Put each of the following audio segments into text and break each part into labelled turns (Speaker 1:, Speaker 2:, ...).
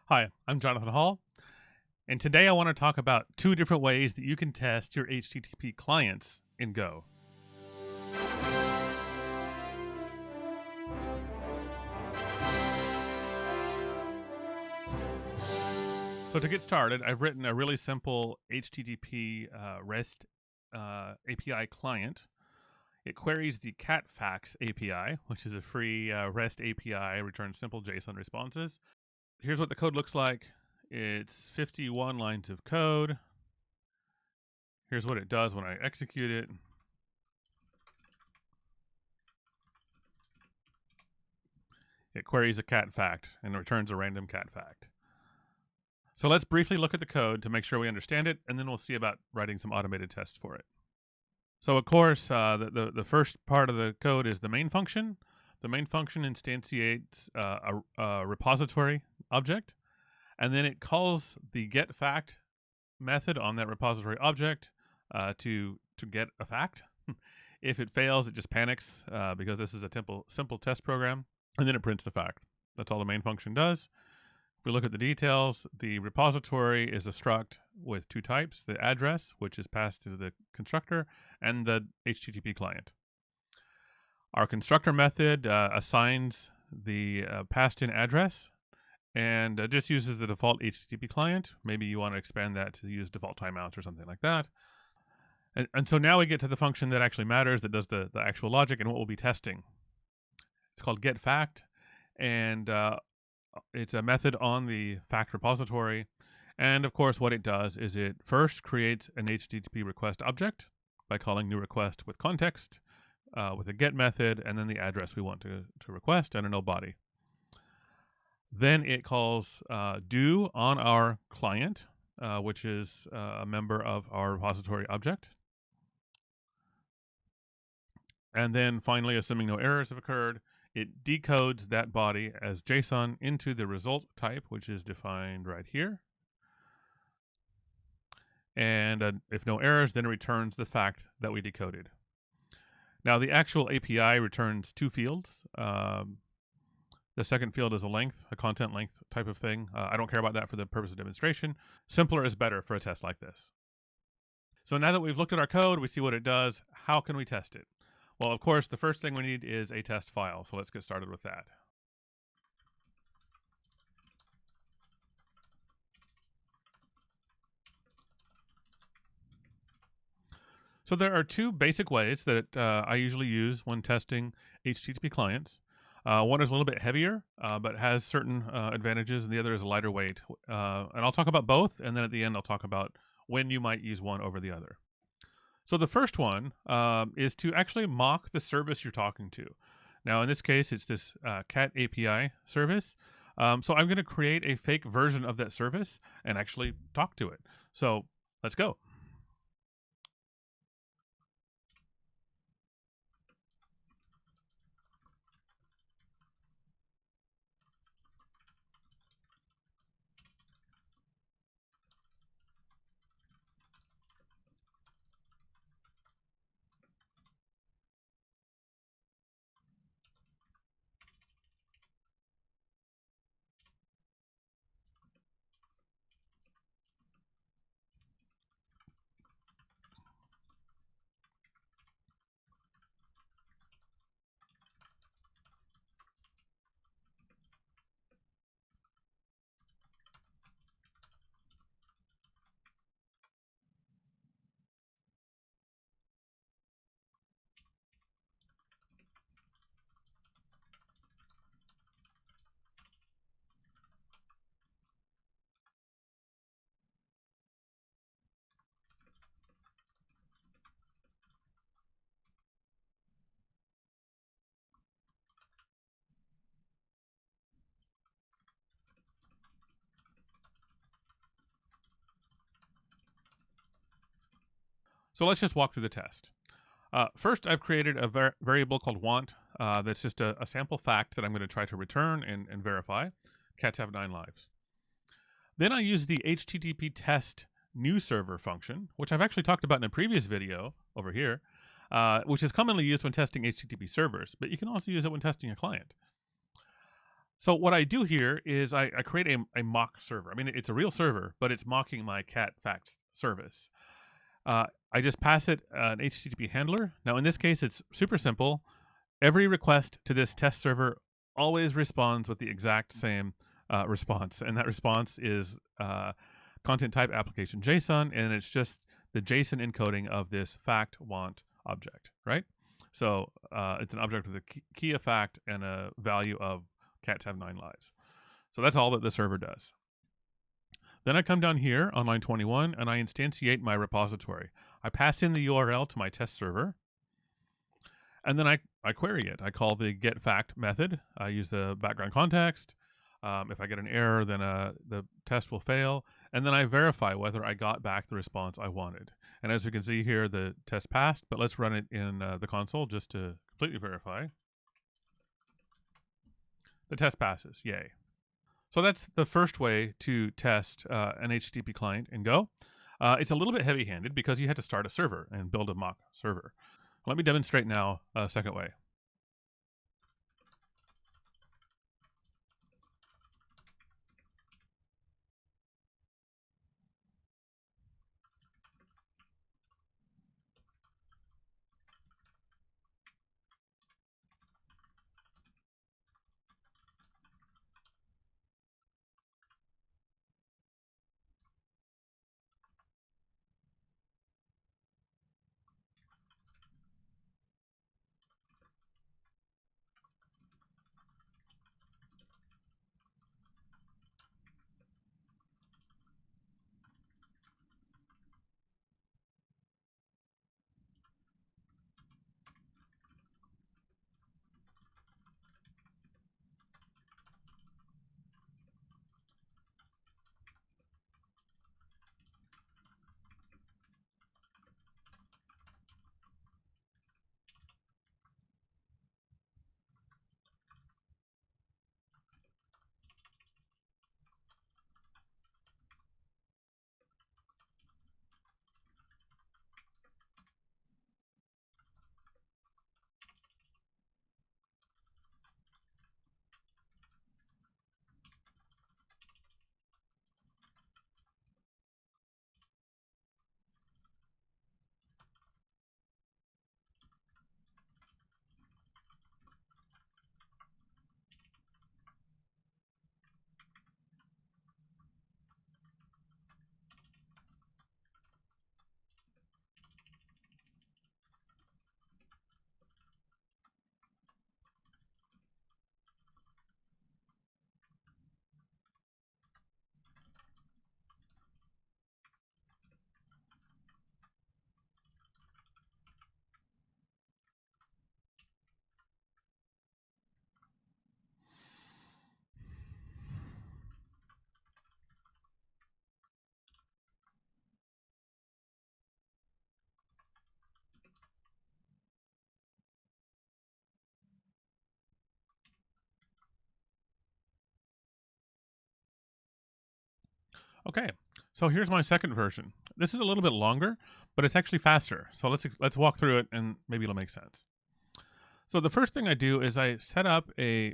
Speaker 1: Hi, I'm Jonathan Hall, and today I want to talk about two different ways that you can test your HTTP clients in Go. So to get started, I've written a really simple HTTP REST API client. It queries the Catfax API, which is a free REST API, returns simple JSON responses. Here's what the code looks like. It's 51 lines of code. Here's what it does when I execute it. It queries a cat fact and returns a random cat fact. So let's briefly look at the code to make sure we understand it, and then we'll see about writing some automated tests for it. So of course, the first part of the code is the main function. The main function instantiates a repository object, and then it calls the getFact method on that repository object to get a fact. If it fails, it just panics because this is a simple test program, and then it prints the fact. That's all the main function does. If we look at the details, the repository is a struct with two types, the address, which is passed to the constructor, and the HTTP client. Our constructor method assigns the passed-in address and just uses the default HTTP client. Maybe you want to expand that to use default timeouts or something like that. And so now we get to the function that actually matters, that does the actual logic and what we'll be testing. It's called getFact, and it's a method on the fact repository. And of course, what it does is it first creates an HTTP request object by calling new request with context with a get method, and then the address we want to request and a null body. Then it calls do on our client, which is a member of our repository object. And then finally, assuming no errors have occurred, it decodes that body as JSON into the result type, which is defined right here. And if no errors, then it returns the fact that we decoded. Now, the actual API returns two fields. The second field is a length, a content length type of thing. I don't care about that for the purpose of demonstration. Simpler is better for a test like this. So now that we've looked at our code, we see what it does. How can we test it? Well, of course, the first thing we need is a test file. So let's get started with that. So there are two basic ways that I usually use when testing HTTP clients. One is a little bit heavier, but has certain advantages, and the other is a lighter weight. And I'll talk about both, and then at the end I'll talk about when you might use one over the other. So the first one is to actually mock the service you're talking to. Now, in this case, it's this Cat API service. So I'm going to create a fake version of that service and actually talk to it. So let's go. So let's just walk through the test. First, I've created a variable called want that's just a sample fact that I'm going to try to return and verify. Cats have 9 lives. Then I use the HTTP test new server function, which I've actually talked about in a previous video over here, which is commonly used when testing HTTP servers, but you can also use it when testing a client. So what I do here is I create a mock server. I mean, it's a real server, but it's mocking my cat facts service. I just pass it an HTTP handler. Now, in this case, it's super simple. Every request to this test server always responds with the exact same response, and that response is content type application JSON, and it's just the JSON encoding of this fact want object, right? So it's an object with a key of fact and a value of cats have 9 lives. So that's all that the server does. Then I come down here on line 21 and I instantiate my repository. I pass in the URL to my test server, and then I query it. I call the getFact method. I use the background context. If I get an error, then the test will fail. And then I verify whether I got back the response I wanted. And as you can see here, the test passed, but let's run it in the console just to completely verify. The test passes, yay. So that's the first way to test an HTTP client in Go. It's a little bit heavy-handed because you had to start a server and build a mock server. Let me demonstrate now a second way. Okay, so here's my second version. This is a little bit longer, but it's actually faster. So let's walk through it, and maybe it'll make sense. So the first thing I do is I set up a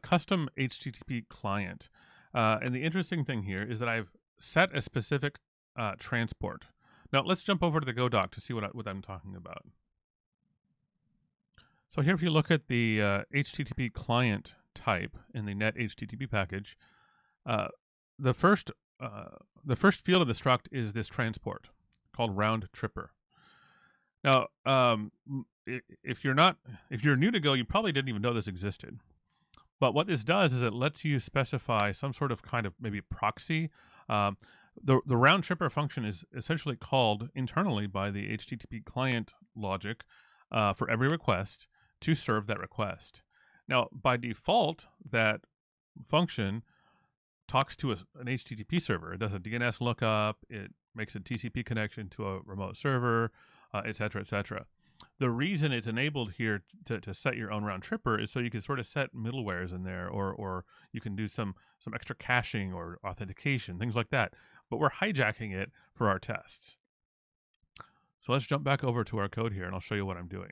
Speaker 1: custom HTTP client, and the interesting thing here is that I've set a specific transport. Now let's jump over to the Go doc to see what I'm talking about. So here, if you look at the HTTP client type in the net HTTP package, the first field of the struct is this transport called round tripper. Now, if you're new to Go, you probably didn't even know this existed. But what this does is it lets you specify some sort of kind of maybe proxy. The round tripper function is essentially called internally by the HTTP client logic for every request to serve that request. Now, by default, that function talks to an HTTP server. It does a DNS lookup. It makes a TCP connection to a remote server, et cetera, et cetera. The reason it's enabled here to set your own round tripper is so you can sort of set middlewares in there, or you can do some extra caching or authentication, things like that. But we're hijacking it for our tests. So let's jump back over to our code here, and I'll show you what I'm doing.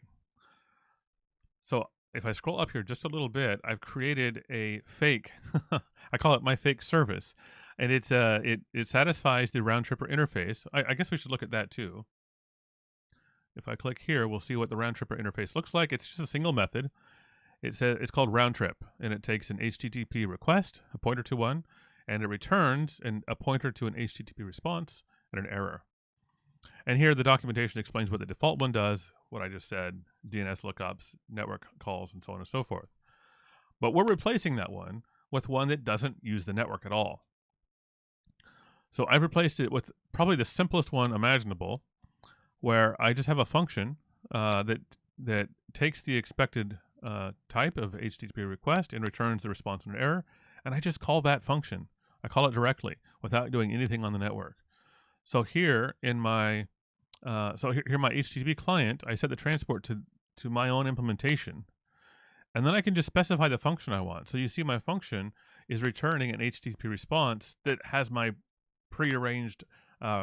Speaker 1: So if I scroll up here just a little bit, I've created a fake, I call it my fake service, and it satisfies the round tripper interface. I guess we should look at that too. If I click here, we'll see what the round tripper interface looks like. It's just a single method. It's called round trip, and it takes an HTTP request, a pointer to one, and it returns a pointer to an HTTP response and an error. And here the documentation explains what the default one does, what I just said, DNS lookups, network calls, and so on and so forth. But we're replacing that one with one that doesn't use the network at all. So I've replaced it with probably the simplest one imaginable, where I just have a function that takes the expected type of HTTP request and returns the response and an error, and I just call that function. I call it directly without doing anything on the network. So here in my here my HTTP client, I set the transport to my own implementation, and then I can just specify the function I want. So you see my function is returning an HTTP response that has my prearranged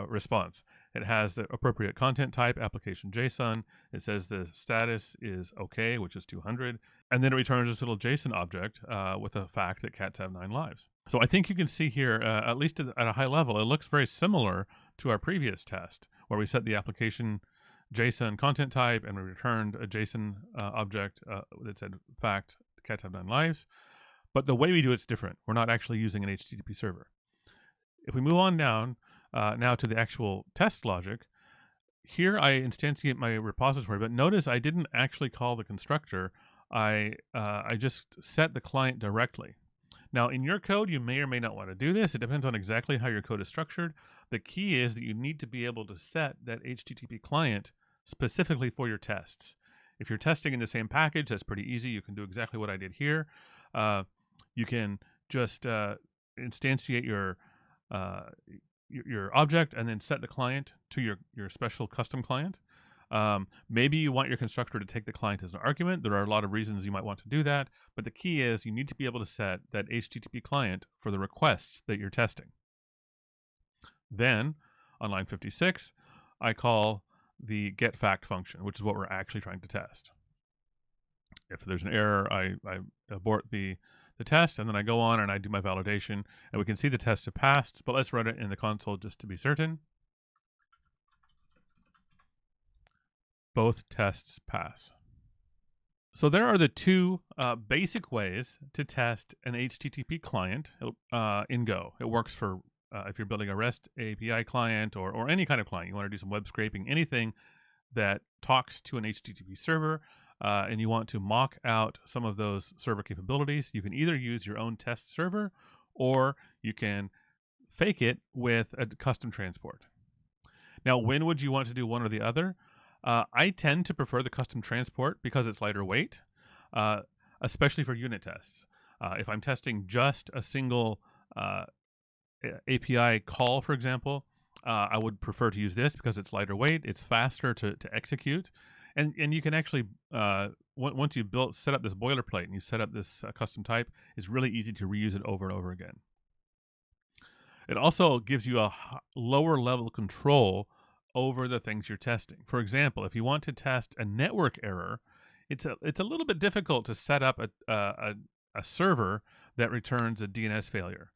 Speaker 1: response. It has the appropriate content type, application JSON. It says the status is OK, which is 200. And then it returns this little JSON object with the fact that cats have 9 lives. So I think you can see here, at least at a high level, it looks very similar to our previous test, where we set the application JSON content type and we returned a JSON object that said fact, cats have 9 lives. But the way we do it's different. We're not actually using an HTTP server. If we move on down now to the actual test logic, here I instantiate my repository, but notice I didn't actually call the constructor. I just set the client directly. Now, in your code, you may or may not want to do this. It depends on exactly how your code is structured. The key is that you need to be able to set that HTTP client specifically for your tests. If you're testing in the same package, that's pretty easy. You can do exactly what I did here. You can just instantiate your object and then set the client to your special custom client. Maybe you want your constructor to take the client as an argument. There are a lot of reasons you might want to do that, but the key is you need to be able to set that HTTP client for the requests that you're testing. Then on line 56, I call the getFact function, which is what we're actually trying to test. If there's an error, I abort the test, and then I go on and I do my validation, and we can see the tests have passed, but let's run it in the console just to be certain. Both tests pass. So there are the two basic ways to test an HTTP client in Go. It works for if you're building a REST API client or any kind of client. You want to do some web scraping, anything that talks to an HTTP server, and you want to mock out some of those server capabilities. You can either use your own test server, or you can fake it with a custom transport. Now, when would you want to do one or the other? I tend to prefer the custom transport because it's lighter weight, especially for unit tests. If I'm testing just a single API call, for example, I would prefer to use this because it's lighter weight, it's faster to execute, and you can actually, once you set up this boilerplate and you set up this custom type, it's really easy to reuse it over and over again. It also gives you a lower level control over the things you're testing. For example, if you want to test a network error, it's a little bit difficult to set up a server that returns a DNS failure.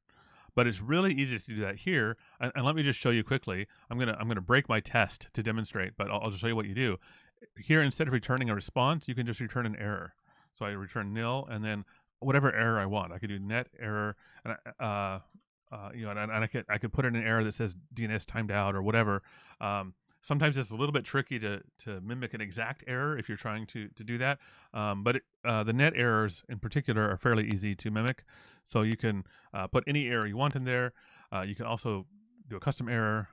Speaker 1: But it's really easy to do that here. And let me just show you quickly. I'm gonna break my test to demonstrate, but I'll just show you what you do. Here, instead of returning a response, you can just return an error. So I return nil, and then whatever error I want. I could do net error, and I could put in an error that says DNS timed out or whatever. Sometimes it's a little bit tricky to mimic an exact error if you're trying to do that. But the net errors in particular are fairly easy to mimic. So you can put any error you want in there. You can also do a custom error,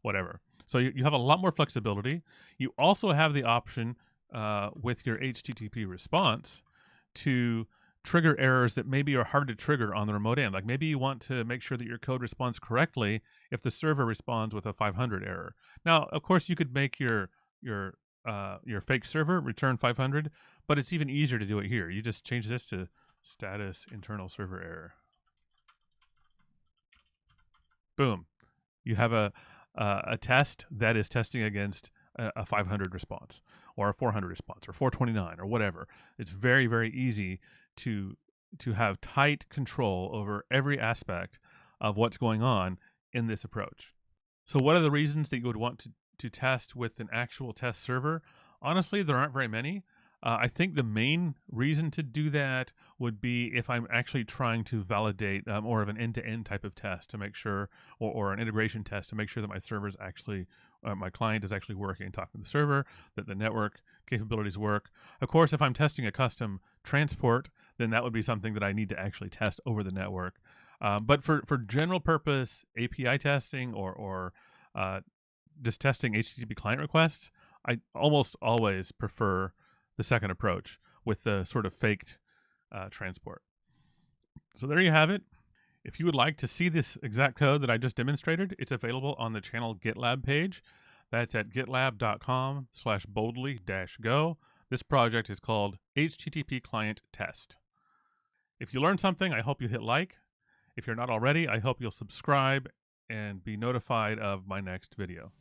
Speaker 1: whatever. So you have a lot more flexibility. You also have the option with your HTTP response to trigger errors that maybe are hard to trigger on the remote end. Like maybe you want to make sure that your code responds correctly if the server responds with a 500 error. Now, of course, you could make your fake server return 500, but it's even easier to do it here. You just change this to status internal server error. Boom. You have a test that is testing against a 500 response or a 400 response or 429 or whatever. It's very, very easy to have tight control over every aspect of what's going on in this approach. So what are the reasons that you would want to test with an actual test server? Honestly, there aren't very many. I think the main reason to do that would be if I'm actually trying to validate more of an end-to-end type of test to make sure, or an integration test to make sure that my server is actually, my client is actually working and talking to the server, that the network capabilities work. Of course, if I'm testing a custom transport, then that would be something that I need to actually test over the network. But for general purpose API testing or just testing HTTP client requests, I almost always prefer the second approach with the sort of faked transport. So there you have it. If you would like to see this exact code that I just demonstrated, it's available on the channel GitLab page. That's at gitlab.com/boldly-go. This project is called HTTP Client Test. If you learned something, I hope you hit like. If you're not already, I hope you'll subscribe and be notified of my next video.